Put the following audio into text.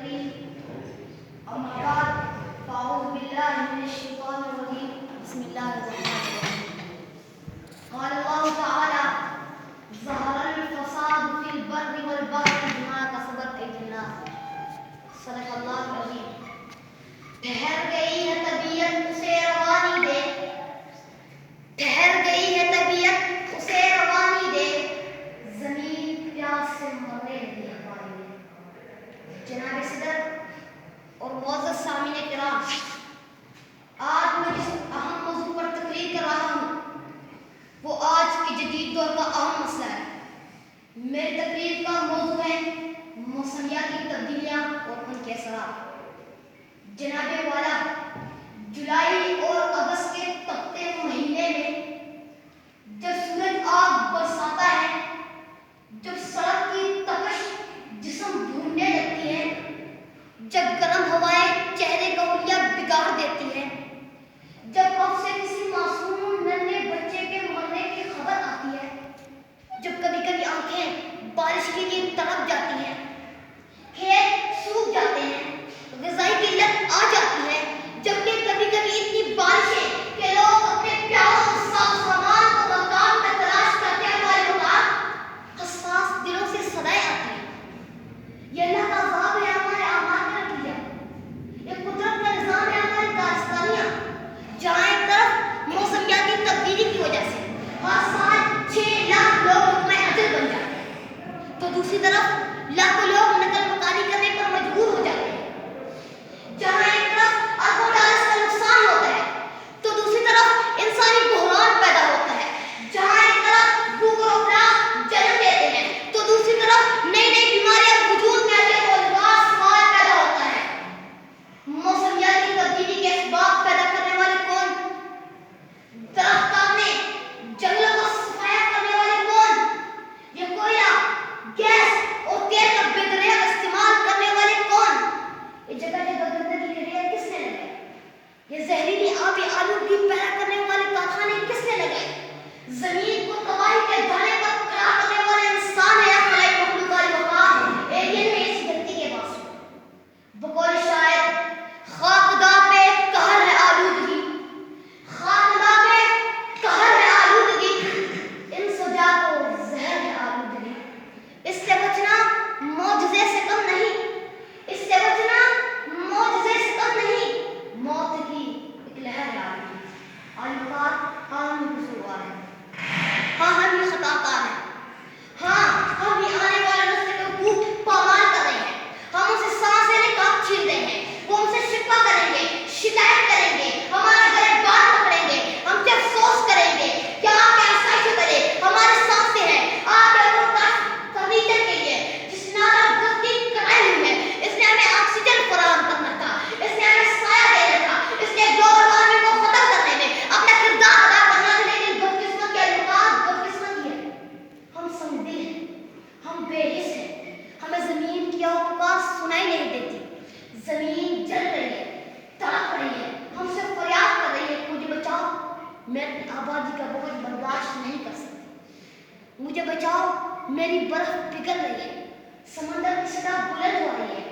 الكريم. أما بعد فأعوذ بالله من الشيطان الرجيم. بسم الله الرحمن الرحيم. قال الله تعالى: ظهر الفساد في البر والبحر بما كسبت أيدي الناس. صدق اللہ العظیم. ٹھہر گئی ہے طبیعت اسے روانی دے، ٹھہر گئی ہے طبیعت اسے روانی دے، زمین پیاس سے مرنے لگی ہے پانی میں. جناب صدر اور معزز سامعین کرام، آج میں جس اہم موضوع پر تقریر کر رہا ہوں وہ آج کے جدید دور کا اہم مسئلہ ہے. میری تقریر کا موضوع ہے موسمیاتی تبدیلیاں اور ان کے اثرات. جناب والا، جولائی اور اگست کے تپتے مہینے میں جب سورج آگ برساتا ہے، جب سڑک کی تپش جسم بھوننے لگتی ہے، جب گرم ہوائیں چہرے کا حلیہ بگاڑ دیتی ہے، جب اب سے کسی معصوم ننھے بچے کے مرنے کی خبر آتی ہے، جب کبھی کبھی آنکھیں بارش کے لیے تڑپ جاتی ہیں، کھیت سوکھ جاتے ہیں، غذائی قلت آ جاتی ہے، جبکہ کبھی کبھی اتنی بارشیں کہ لوگ اپنے پیاروں اور سامان کو مکان میں تلاش کرتے ہیں، ہمارے مکان حساس دلوں سے صدائیں آتی ہیں. یہ اللہ کا عذاب ہے ہمارے اعمال کا نتیجہ. یہ قدرت کا نظام ہے ہماری دارستانیاں. جہاں ایک طرف موسمیاتی تبدیلی کی وجہ سے ہر سال 6 لاکھ لوگ لقمہ اجل بن جاتے ہیں، تو دوسری طرف لاکھوں لوگ نقل مکانی کرنے پر مجبور ہو جاتے ہیں. جہاں ایک طرف اربوں ڈالرز کا نقصان ہوتا ہے تو دوسری طرف انسانی بحران پیدا ہوتا ہے. جہاں ایک طرف بھوک اور افراط جنم لیتے ہیں تو دوسری طرف نئی نئی بیماریاں وجود میں آتی ہیں تو لباس سوال پیدا ہوتا ہے. موسمیاتی تبدیلی کے اسباب پیدا کرنے والے کون؟ درخت کاٹنے، جنگلوں کا صفایا کرنے والے کون؟ یہ کوئلہ، گیس اور تیل کا بے دریغ استعمال کرنے والے کون؟ یہ جگہ جگہ گندگی کے ریل کس نے لگائے؟ یہ زہریلی آبی آلودگی پیدا کرنے والے کارخانے کس نے لگائے؟ زمین کو تباہی کے دانے پر کھڑا کرنے والے انسان ہے یا خلائی مخلوق والی وقار ایلین میں اس گندگی کے باعث. بقول شاعر، خاکدہ پہ قہر ہے آلودگی، خاکدہ پہ قہر ہے آلودگی، ان سجا کو زہر ہے آلودگی. اس سے بچنا معجزے سے کم نہیں، اس سے بچنا معجزے سے کم نہیں، موت کی ایک لہر ہے آلودگی. آلودگار ہم ہی قصوروار ہیں، ہاں ہم ہی خطا کار ہیں، ہاں ہم ہی آنے والے نسل کے حقوق پامال کر رہے ہیں. ہم ان سے سانس لینے کا حق چھین رہے ہیں. وہ ہم سے شکوہ کریں گے، شکایت کریں گے، ہمارا گریبان پکڑیں گے، ہم سے افسوس کریں گے کہ آپ ایسا ہی کریں. ہمارے سانسیں ہیں آپ فرنیچر کے لیے جس نے درختی کٹائی ہوئی ہے. اس نے ہمیں آکسیجن فراہم کرنا تھا، اس نے ہمیں سایہ دینا تھا، اس نے گلوبل وارمنگ کو ختم کرنے میں اپنا کردار ادا کرنا تھا. لیکن بدقسمت کے الفاظ بدقسمتی ہے، ہم سمجھتے ہیں، ہم بے حس ہیں. ہمیں زمین کی آواز سنائی نہیں دیتی. زمین جل رہی ہے، تڑپ رہی ہے، ہم سے فریاد کر رہی ہے، مجھے بچاؤ، میں اپنی آبادی کا بوجھ برداشت نہیں کر سکتی. مجھے بچاؤ، میری برف پگھل رہی ہے، سمندر کی سطح بلند ہو رہی ہے،